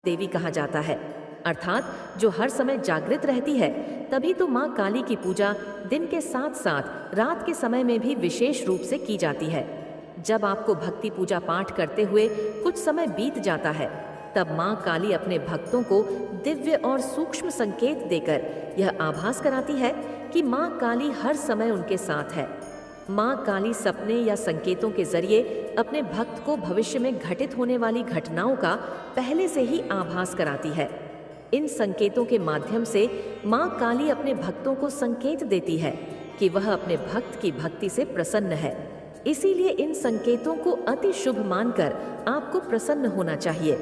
देवी कहा जाता है, अर्थात जो हर समय जागृत रहती है। तभी तो माँ काली की पूजा दिन के साथ साथ रात के समय में भी विशेष रूप से की जाती है। जब आपको भक्ति पूजा पाठ करते हुए कुछ समय बीत जाता है, तब माँ काली अपने भक्तों को दिव्य और सूक्ष्म संकेत देकर यह आभास कराती है कि माँ काली हर समय उनके साथ है। माँ काली सपने या संकेतों के जरिए अपने भक्त को भविष्य में घटित होने वाली घटनाओं का पहले से ही आभास कराती है। इन संकेतों के माध्यम से माँ काली अपने भक्तों को संकेत देती है कि वह अपने भक्त की भक्ति से प्रसन्न है। इसीलिए इन संकेतों को अति शुभ मानकर आपको प्रसन्न होना चाहिए।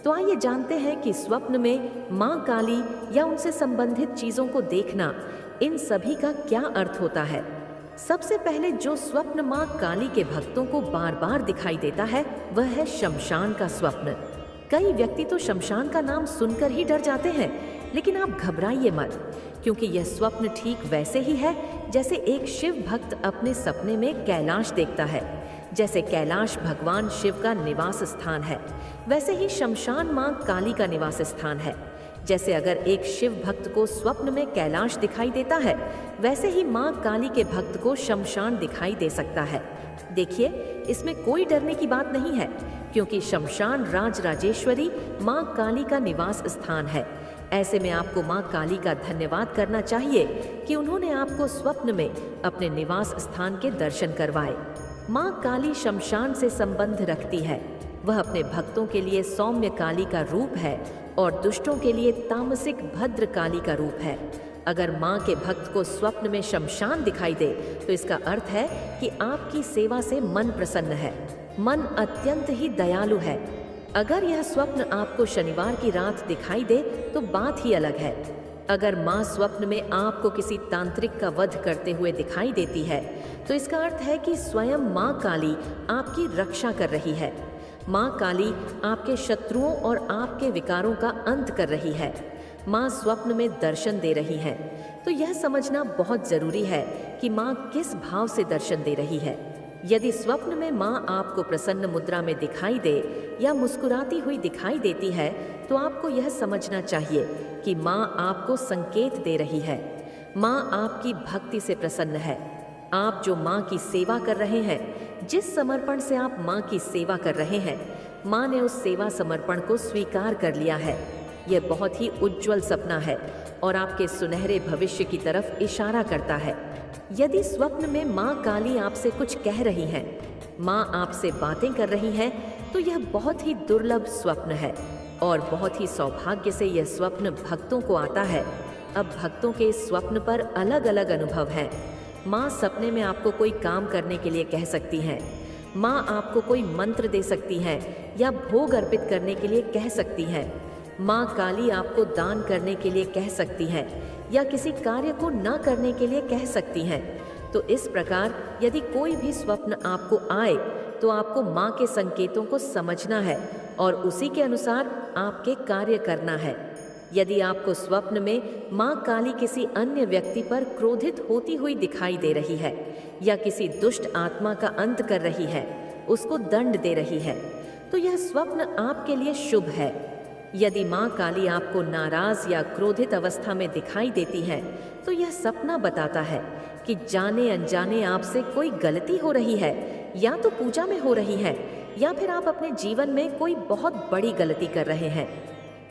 तो आइए जानते हैं कि स्वप्न में माँ काली या उनसे संबंधित चीजों को देखना, इन सभी का क्या अर्थ होता है। सबसे पहले जो स्वप्न माँ काली के भक्तों को बार बार दिखाई देता है, वह है शमशान का स्वप्न। कई व्यक्ति तो शमशान का नाम सुनकर ही डर जाते हैं, लेकिन आप घबराइए मत, क्योंकि यह स्वप्न ठीक वैसे ही है जैसे एक शिव भक्त अपने सपने में कैलाश देखता है। जैसे कैलाश भगवान शिव का निवास स्थान है, वैसे ही शमशान माँ काली का निवास स्थान है। जैसे अगर एक शिव भक्त को स्वप्न में कैलाश दिखाई देता है, वैसे ही माँ काली के भक्त को शमशान दिखाई दे सकता है। देखिए, इसमें कोई डरने की बात नहीं है, क्योंकि शमशान राज राजेश्वरी माँ काली का निवास स्थान है। ऐसे में आपको माँ काली का धन्यवाद करना चाहिए कि उन्होंने आपको स्वप्न में अपने निवास स्थान के दर्शन करवाए। माँ काली शमशान से संबंध रखती है। वह अपने भक्तों के लिए सौम्य काली का रूप है और दुष्टों के लिए तामसिक भद्र काली का रूप है। अगर माँ के भक्त को स्वप्न में शमशान दिखाई दे, तो इसका अर्थ है कि आपकी सेवा से मन प्रसन्न है, मन अत्यंत ही दयालु है। अगर यह स्वप्न आपको शनिवार की रात दिखाई दे तो बात ही अलग है। अगर माँ स्वप्न में आपको किसी तांत्रिक का वध करते हुए दिखाई देती है, तो इसका अर्थ है कि स्वयं माँ काली आपकी रक्षा कर रही है। माँ काली आपके शत्रुओं और आपके विकारों का अंत कर रही है। माँ स्वप्न में दर्शन दे रही है, तो यह समझना बहुत जरूरी है कि माँ किस भाव से दर्शन दे रही है। यदि स्वप्न में माँ आपको प्रसन्न मुद्रा में दिखाई दे या मुस्कुराती हुई दिखाई देती है, तो आपको यह समझना चाहिए कि माँ आपको संकेत दे रही है। माँ आपकी भक्ति से प्रसन्न है। आप जो माँ की सेवा कर रहे हैं, जिस समर्पण से आप माँ की सेवा कर रहे हैं, माँ ने उस सेवा समर्पण को स्वीकार कर लिया है। यह बहुत ही उज्जवल सपना है और आपके सुनहरे भविष्य की तरफ इशारा करता है। यदि स्वप्न में माँ काली आपसे कुछ कह रही हैं, माँ आपसे बातें कर रही हैं, तो यह बहुत ही दुर्लभ स्वप्न है और बहुत ही सौभाग्य से यह स्वप्न भक्तों को आता है। अब भक्तों के इस स्वप्न पर अलग अलग अनुभव हैं। माँ सपने में आपको कोई काम करने के लिए कह सकती हैं। माँ आपको कोई मंत्र दे सकती हैं या भोग अर्पित करने के लिए कह सकती हैं। माँ काली आपको दान करने के लिए कह सकती हैं या किसी कार्य को न करने के लिए कह सकती हैं। तो इस प्रकार यदि कोई भी स्वप्न आपको आए, तो आपको माँ के संकेतों को समझना है और उसी के अनुसार आपके कार्य करना है। यदि आपको स्वप्न में माँ काली किसी अन्य व्यक्ति पर क्रोधित होती हुई दिखाई दे रही है या किसी दुष्ट आत्मा का अंत कर रही है, उसको दंड दे रही है, तो यह स्वप्न आपके लिए शुभ है। यदि माँ काली आपको नाराज या क्रोधित अवस्था में दिखाई देती है, तो यह सपना बताता है कि जाने अनजाने आपसे कोई गलती हो रही है, या तो पूजा में हो रही है या फिर आप अपने जीवन में कोई बहुत बड़ी गलती कर रहे हैं।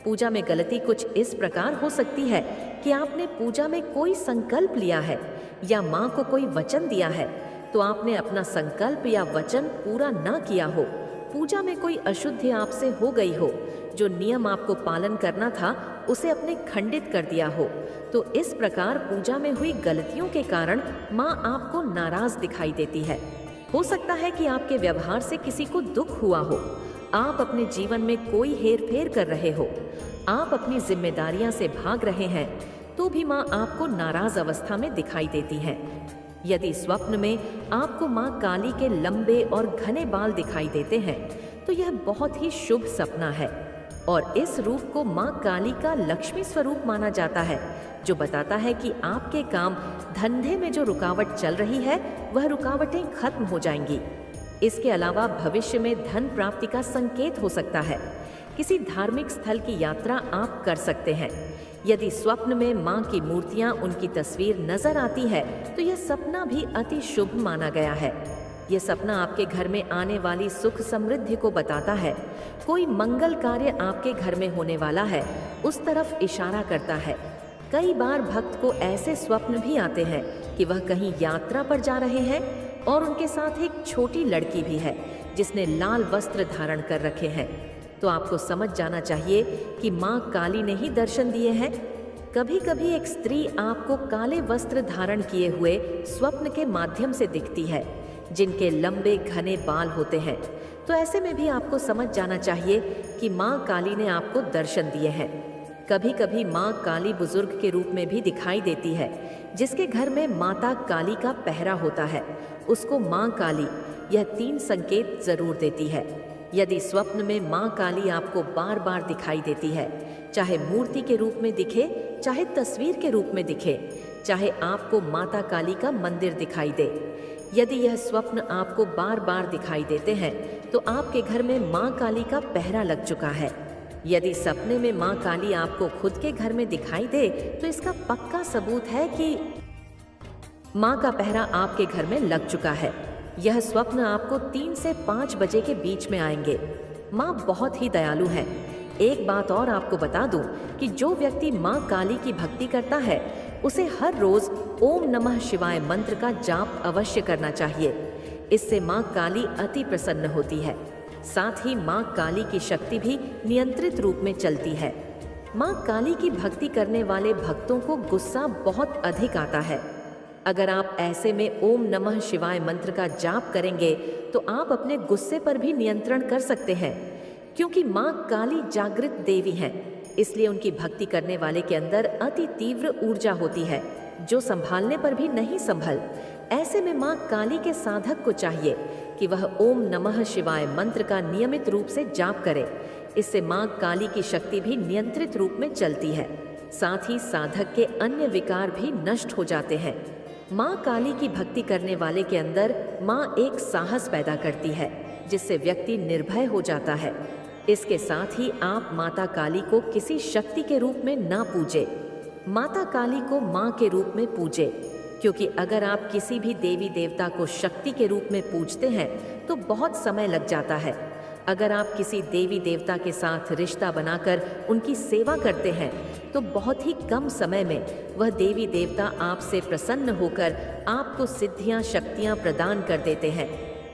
पूजा में गलती कुछ इस प्रकार हो सकती है कि आपने पूजा में कोई संकल्प लिया है या माँ को कोई वचन दिया है, तो आपने अपना संकल्प या वचन पूरा न किया हो। पूजा में कोई अशुद्धि आपसे हो गई हो, जो नियम आपको पालन करना था उसे अपने खंडित कर दिया हो। तो इस प्रकार पूजा में हुई गलतियों के कारण माँ आपको नाराज दिखाई देती है। हो सकता है कि आपके व्यवहार से किसी को दुख हुआ हो, आप अपने जीवन में कोई हेरफेर कर रहे हो, आप अपनी जिम्मेदारियां से भाग रहे हैं, तो भी माँ आपको नाराज अवस्था में दिखाई देती है। यदि स्वप्न में आपको माँ काली के लंबे और घने बाल दिखाई देते हैं, तो यह बहुत ही शुभ सपना है और इस रूप को माँ काली का लक्ष्मी स्वरूप माना जाता है, जो बताता है कि आपके काम धंधे में जो रुकावट चल रही है, वह रुकावटें खत्म हो जाएंगी। इसके अलावा भविष्य में धन प्राप्ति का संकेत हो सकता है। किसी धार्मिक स्थल की यात्रा आप कर सकते हैं। यदि स्वप्न में माँ की मूर्तियाँ, उनकी तस्वीर नजर आती है तो यह सपना भी अति शुभ माना गया है। यह सपना आपके घर में आने वाली सुख समृद्धि को बताता है। कोई मंगल कार्य आपके घर में होने वाला है, उस तरफ इशारा करता है। कई बार भक्त को ऐसे स्वप्न भी आते हैं कि वह कहीं यात्रा पर जा रहे हैं और उनके साथ एक छोटी लड़की भी है जिसने लाल वस्त्र धारण कर रखे हैं। तो आपको समझ जाना चाहिए कि माँ काली ने ही दर्शन दिए हैं। कभी कभी एक स्त्री आपको काले वस्त्र धारण किए हुए स्वप्न के माध्यम से दिखती है, जिनके लंबे घने बाल होते हैं। तो ऐसे में भी आपको समझ जाना चाहिए कि माँ काली ने आपको दर्शन दिए हैं। कभी कभी माँ काली बुजुर्ग के रूप में भी दिखाई देती है। जिसके घर में माता काली का पहरा होता है उसको माँ काली यह 3 संकेत जरूर देती है। यदि स्वप्न में माँ काली आपको बार बार दिखाई देती है, चाहे मूर्ति के रूप में दिखे, चाहे तस्वीर के रूप में दिखे, चाहे आपको माता काली का मंदिर दिखाई दे, यदि यह स्वप्न आपको बार बार दिखाई देते हैं तो आपके घर में माँ काली का पहरा लग चुका है। यदि सपने में माँ काली आपको खुद के घर में दिखाई दे तो इसका पक्का सबूत है कि माँ का पहरा आपके घर में लग चुका है। यह स्वप्न आपको 3 से 5 बजे के बीच में आएंगे। माँ बहुत ही दयालु है। एक बात और आपको बता दूं कि जो व्यक्ति माँ काली की भक्ति करता है उसे हर रोज ओम नमः शिवाय मंत्र का जाप अवश्य करना चाहिए। इससे माँ काली अति प्रसन्न होती है। साथ ही माँ काली की शक्ति भी नियंत्रित रूप में चलती है। माँ काली की भक्ति करने वाले भक्तों को गुस्सा बहुत अधिक आता है। अगर आप ऐसे में ओम नमः शिवाय मंत्र का जाप करेंगे तो आप अपने गुस्से पर भी नियंत्रण कर सकते हैं। क्योंकि माँ काली जागृत देवी हैं, इसलिए उनकी भक्ति करने वाले के अंदर अति तीव्र ऊर्जा होती है जो संभालने पर भी नहीं संभल। ऐसे में माँ काली के साधक को चाहिए कि वह ओम नमः शिवाय मंत्र का नियमित रूप से जाप करे। इससे माँ काली की शक्ति भी नियंत्रित रूप में चलती है। साथ ही साधक के अन्य विकार भी नष्ट हो जाते हैं। माँ काली की भक्ति करने वाले के अंदर माँ एक साहस पैदा करती है जिससे व्यक्ति निर्भय हो जाता है। इसके साथ ही आप माता काली को किसी शक्ति के रूप में ना पूजे, माता काली को माँ के रूप में पूजे। क्योंकि अगर आप किसी भी देवी देवता को शक्ति के रूप में पूजते हैं तो बहुत समय लग जाता है। अगर आप किसी देवी देवता के साथ रिश्ता बनाकर उनकी सेवा करते हैं तो बहुत ही कम समय में वह देवी देवता आपसे प्रसन्न होकर आपको सिद्धियां शक्तियां प्रदान कर देते हैं।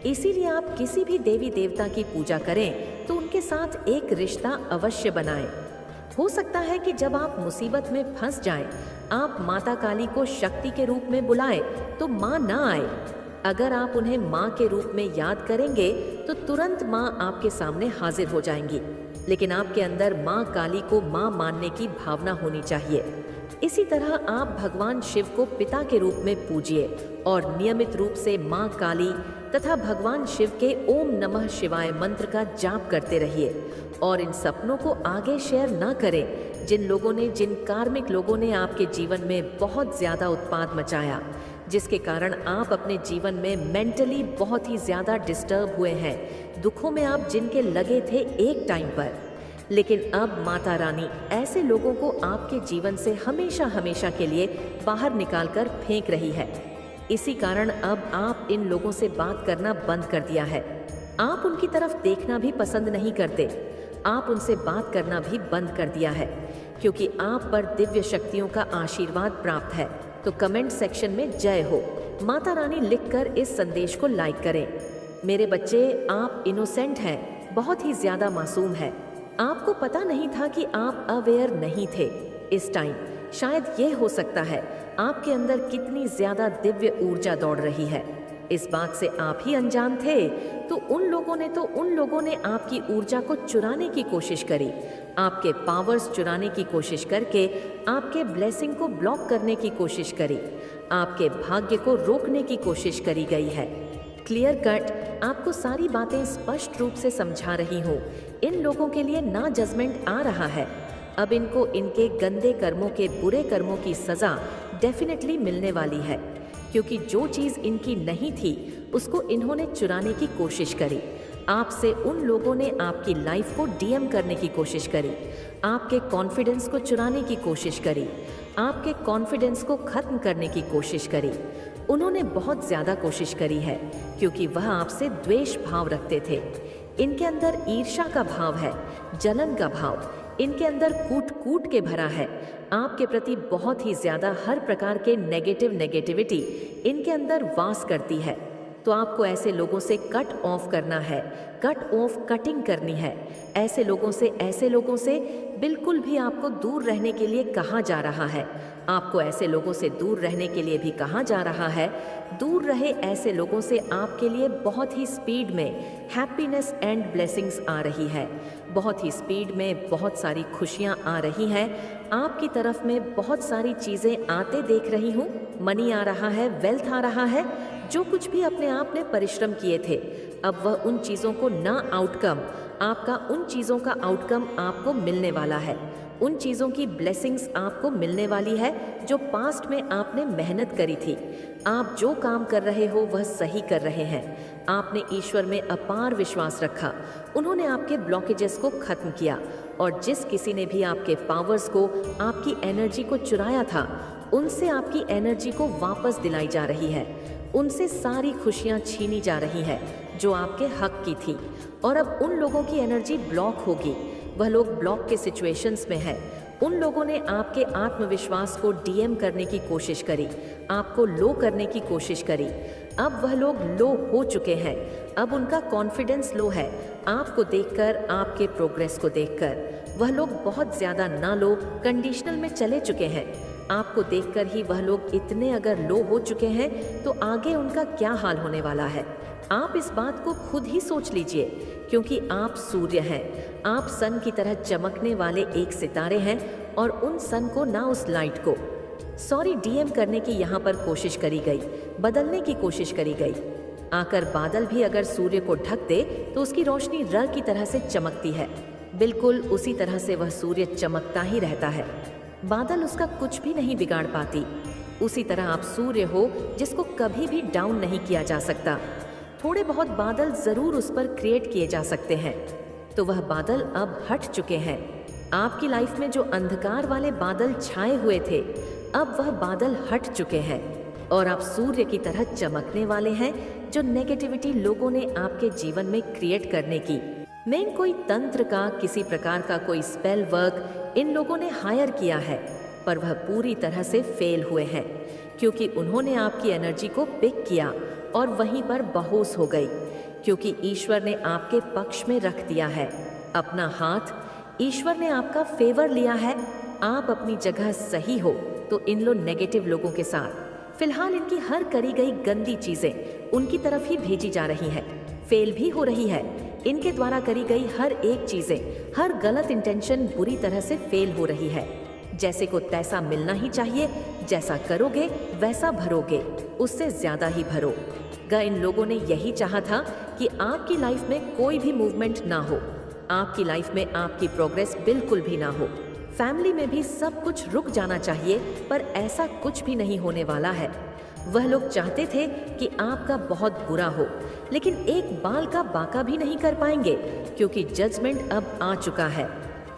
इसीलिए आप किसी भी देवी देवता की पूजा करें तो उनके साथ एक रिश्ता अवश्य बनाएं। हो सकता है कि जब आप मुसीबत में फंस जाएं, आप माता काली को शक्ति के रूप में बुलाएं तो माँ ना आए। अगर आप उन्हें माँ के रूप में याद करेंगे तो तुरंत माँ आपके सामने हाजिर हो जाएंगी। लेकिन आपके अंदर माँ काली को माँ मानने की भावना होनी चाहिए। इसी तरह आप भगवान शिव को पिता के रूप में पूजिए और नियमित रूप से माँ काली तथा भगवान शिव के ओम नमः शिवाय मंत्र का जाप करते रहिए। और इन सपनों को आगे शेयर न करें जिन कार्मिक लोगों ने आपके जीवन में बहुत ज़्यादा उत्पाद मचाया, जिसके कारण आप अपने जीवन में मेंटली बहुत ही ज़्यादा डिस्टर्ब हुए हैं। दुखों में आप जिनके लगे थे एक टाइम पर, लेकिन अब माता रानी ऐसे लोगों को आपके जीवन से हमेशा हमेशा के लिए बाहर निकालकर फेंक रही है। इसी कारण अब आप इन लोगों से बात करना बंद कर दिया है। आप उनकी तरफ देखना भी पसंद नहीं करते। आप उनसे बात करना भी बंद कर दिया है क्योंकि आप पर दिव्य शक्तियों का आशीर्वाद प्राप्त है। तो कमेंट सेक्शन में जय हो माता रानी लिखकर इस संदेश को लाइक करें। मेरे बच्चे, आप इनोसेंट हैं, बहुत ही ज्यादा मासूम है। आपको पता नहीं था कि आप अवेयर नहीं थे इस टाइम। शायद ये हो सकता है आपके अंदर कितनी ज्यादा दिव्य ऊर्जा दौड़ रही है। इस बात से आप ही अनजान थे। तो उन लोगों ने आपकी ऊर्जा को चुराने की कोशिश करी, आपके पावर्स चुराने की कोशिश करके आपके ब्लेसिंग को ब्लॉक करने की कोशिश करी, आपके भाग्य को रोकने की कोशिश करी गई है। क्लियर कट आपको सारी बातें स्पष्ट रूप से समझा रही हूँ। इन लोगों के लिए ना जजमेंट आ रहा है। अब इनको इनके गंदे कर्मों के बुरे कर्मों की सजा डेफिनेटली मिलने वाली है, क्योंकि जो चीज़ इनकी नहीं थी उसको इन्होंने चुराने की कोशिश करी। आपसे उन लोगों ने आपकी लाइफ को डीएम करने की कोशिश करी, आपके कॉन्फिडेंस को चुराने की कोशिश करी, आपके कॉन्फिडेंस को खत्म करने की कोशिश करी। उन्होंने बहुत ज़्यादा कोशिश करी है क्योंकि वह आपसे द्वेष भाव रखते थे। इनके अंदर ईर्ष्या का भाव है, जलन का भाव इनके अंदर कूट कूट के भरा है। आपके प्रति बहुत ही ज़्यादा हर प्रकार के नेगेटिविटी इनके अंदर वास करती है। तो आपको ऐसे लोगों से कट ऑफ करना है, कटिंग करनी है। ऐसे लोगों से बिल्कुल भी आपको दूर रहने के लिए कहा जा रहा है। आपको ऐसे लोगों से दूर रहने के लिए भी कहा जा रहा है। दूर रहे ऐसे लोगों से आपके लिए बहुत ही स्पीड में हैप्पीनेस एंड ब्लेसिंग्स आ रही है। बहुत ही स्पीड में बहुत सारी खुशियाँ आ रही हैं। आपकी तरफ में बहुत सारी चीज़ें आते देख रही हूँ। मनी आ रहा है, वेल्थ आ रहा है। जो कुछ भी अपने आप ने परिश्रम किए थे, अब वह उन चीज़ों को उन चीज़ों का आउटकम आपको मिलने वाला है। उन चीज़ों की ब्लेसिंग्स आपको मिलने वाली है जो पास्ट में आपने मेहनत करी थी। आप जो काम कर रहे हो वह सही कर रहे हैं। आपने ईश्वर में अपार विश्वास रखा। उन्होंने आपके ब्लॉकेजेस को खत्म किया और जिस किसी ने भी आपके पावर्स को, आपकी एनर्जी को चुराया था, उनसे आपकी एनर्जी को वापस दिलाई जा रही है। उनसे सारी खुशियाँ छीनी जा रही है जो आपके हक की थी। और अब उन लोगों की एनर्जी ब्लॉक होगी। वह लोग ब्लॉक के सिचुएशंस में है। उन लोगों ने आपके आत्मविश्वास को डीएम करने की कोशिश करी, आपको लो करने की कोशिश करी। अब वह लोग लो हो चुके हैं। अब उनका कॉन्फिडेंस लो है। आपको देखकर, आपके प्रोग्रेस को देखकर वह लोग बहुत ज़्यादा ना लो कंडीशनल में चले चुके हैं। आपको देखकर ही वह लोग इतने अगर लो हो चुके हैं तो आगे उनका क्या हाल होने वाला है। आप इस बात को खुद ही सोच लीजिए, क्योंकि आप सूर्य हैं। आप सन की तरह चमकने वाले एक सितारे हैं और उन सन को ना उस लाइट को डीएम करने की यहाँ पर कोशिश करी गई, बदलने की कोशिश करी गई। आकर बादल भी अगर सूर्य को ढक दे तो उसकी रोशनी र की तरह से चमकती है। बिल्कुल उसी तरह से वह सूर्य चमकता ही रहता है। बादल उसका कुछ भी नहीं बिगाड़ पाती। उसी तरह आप सूर्य हो जिसको कभी भी डाउन नहीं किया जा सकता। थोड़े बहुत बादल ज़रूर उस पर क्रिएट किए जा सकते हैं, तो वह बादल अब हट चुके हैं। आपकी लाइफ में जो अंधकार वाले बादल छाए हुए थे, अब वह बादल हट चुके हैं और आप सूर्य की तरह चमकने वाले हैं। जो नेगेटिविटी लोगों ने आपके जीवन में क्रिएट करने की, मेन कोई तंत्र का, किसी प्रकार का कोई स्पेल वर्क इन लोगों ने हायर किया है, पर वह पूरी तरह से फेल हुए हैं, क्योंकि उन्होंने आपकी एनर्जी को पिक किया और वहीं पर बेहोश हो गई। क्योंकि ईश्वर ने आपके पक्ष में रख दिया है अपना हाथ। ईश्वर ने आपका फेवर लिया है। आप अपनी जगह सही हो तो इन नेगेटिव लोगों के साथ फिलहाल इनकी हर करी गई गंदी चीजें उनकी तरफ ही भेजी जा रही हैं, फेल भी हो रही है। इनके द्वारा करी गई हर एक चीजें, हर गलत इंटेंशन बुरी तरह से फेल हो रही है। जैसे को तैसा मिलना ही चाहिए, जैसा करोगे वैसा भरोगे, उससे ज्यादा ही भरो। इन लोगों ने यही चाहा था कि आपकी लाइफ में कोई भी मूवमेंट ना हो, आपकी लाइफ में आपकी प्रोग्रेस बिल्कुल भी ना हो। फैमिली में भी सब कुछ रुक जाना चाहिए, पर ऐसा कुछ भी नहीं होने वाला है। वह लोग चाहते थे कि आपका बहुत बुरा हो, लेकिन एक बाल का बाका भी नहीं कर पाएंगे, क्योंकि जजमेंट अब आ चुका है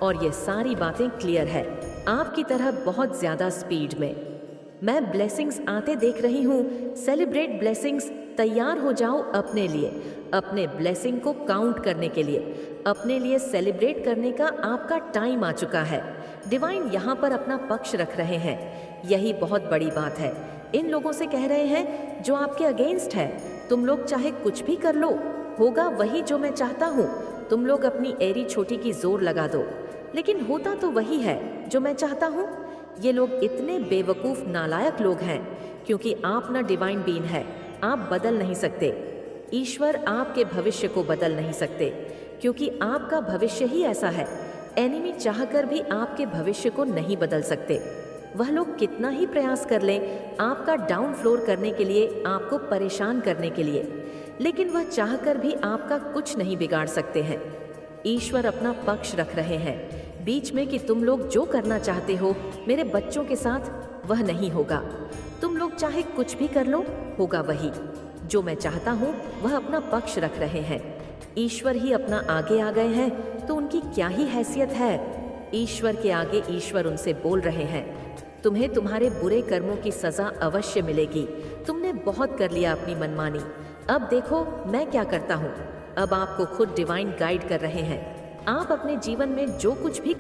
और ये सारी बातें क्लियर है आपकी तरह बहुत ज्यादा स्पीड में। मैं ब्लेसिंग्स आते देख रही हूँ। Celebrate blessings. तैयार हो जाओ अपने लिए, अपने ब्लेसिंग को काउंट करने के लिए, अपने लिए सेलिब्रेट करने का आपका टाइम आ चुका है। डिवाइन यहाँ पर अपना पक्ष रख रहे हैं। यही बहुत बड़ी बात है। इन लोगों से कह रहे हैं जो आपके अगेंस्ट है, तुम लोग चाहे कुछ भी कर लो, होगा वही जो मैं चाहता हूँ। तुम लोग अपनी एरी छोटी की जोर लगा दो, लेकिन होता तो वही है जो मैं चाहता हूँ। ये लोग इतने बेवकूफ़ नालायक लोग हैं, क्योंकि आप ना डिवाइन बीइंग है, आप बदल नहीं सकते। ईश्वर आपके भविष्य को बदल नहीं सकते, क्योंकि आपका भविष्य ही ऐसा है। एनिमी चाहकर भी आपके भविष्य को नहीं बदल सकते। वह लोग कितना ही प्रयास कर लें आपका डाउन फ्लोर करने के लिए, आपको परेशान करने के लिए, लेकिन वह चाहकर भी आपका कुछ नहीं बिगाड़ सकते हैं। ईश्वर अपना पक्ष रख रहे हैं बीच में कि तुम लोग जो करना चाहते हो मेरे बच्चों के साथ, वह नहीं होगा। तुम लोग चाहे कुछ भी कर लो, होगा वही जो मैं चाहता हूँ। वह अपना पक्ष रख रहे हैं। ईश्वर ही अपना आगे आ गए हैं तो उनकी क्या ही हैसियत है। ईश्वर के आगे ईश्वर उनसे बोल रहे हैं, तुम्हें तुम्हारे बुरे कर्मों की सजा अवश्य मिलेगी। तुमने बहुत कर लिया अपनी मनमानी, अब देखो मैं क्या करता हूँ। अब आपको खुद डिवाइन गाइड कर रहे हैं। आप अपने जीवन में जो कुछ भी